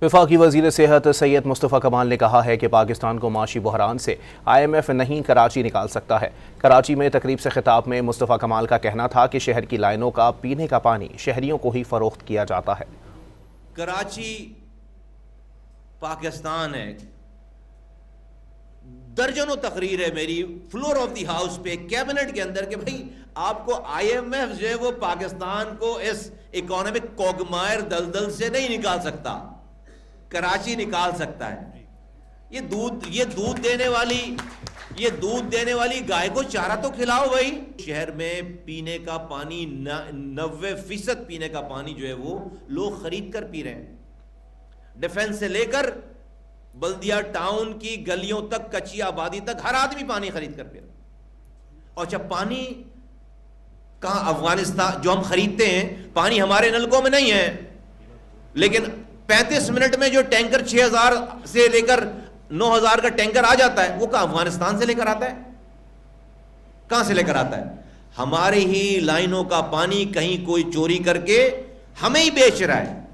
وفاقی وزیر صحت سید مصطفیٰ کمال نے کہا ہے کہ پاکستان کو معاشی بحران سے IMF نہیں کراچی نکال سکتا ہے۔ کراچی میں تقریب سے خطاب میں مصطفیٰ کمال کا کہنا تھا کہ شہر کی لائنوں کا پینے کا پانی شہریوں کو ہی فروخت کیا جاتا ہے۔ کراچی پاکستان ہے، درجنوں تقریر ہے میری فلور آف دی ہاؤس پہ کیبنٹ کے اندر کہ بھئی آپ کو IMF جو ہے وہ پاکستان کو اس اکانومک کوگمائر دلدل سے نہیں نکال سکتا، کراچی نکال سکتا ہے۔ یہ دودھ دینے والی گائے کو چارہ تو کھلاؤ بھائی۔ شہر میں پینے کا پانی 90% پینے کا پانی جو ہے وہ لوگ خرید کر پی رہے ہیں، ڈیفنس سے لے کر بلدیہ ٹاؤن کی گلیوں تک، کچی آبادی تک، ہر آدمی پانی خرید کر پی رہا ہے۔ اور جب پانی کہاں افغانستان جو ہم خریدتے ہیں، پانی ہمارے نلکوں میں نہیں ہے، لیکن 35 منٹ میں جو ٹینکر 6000 سے لے کر 9000 کا ٹینکر آ جاتا ہے، وہ کہاں افغانستان سے لے کر آتا ہے؟ کہاں سے لے کر آتا ہے؟ ہماری ہی لائنوں کا پانی کہیں کوئی چوری کر کے ہمیں ہی بیچ رہا ہے۔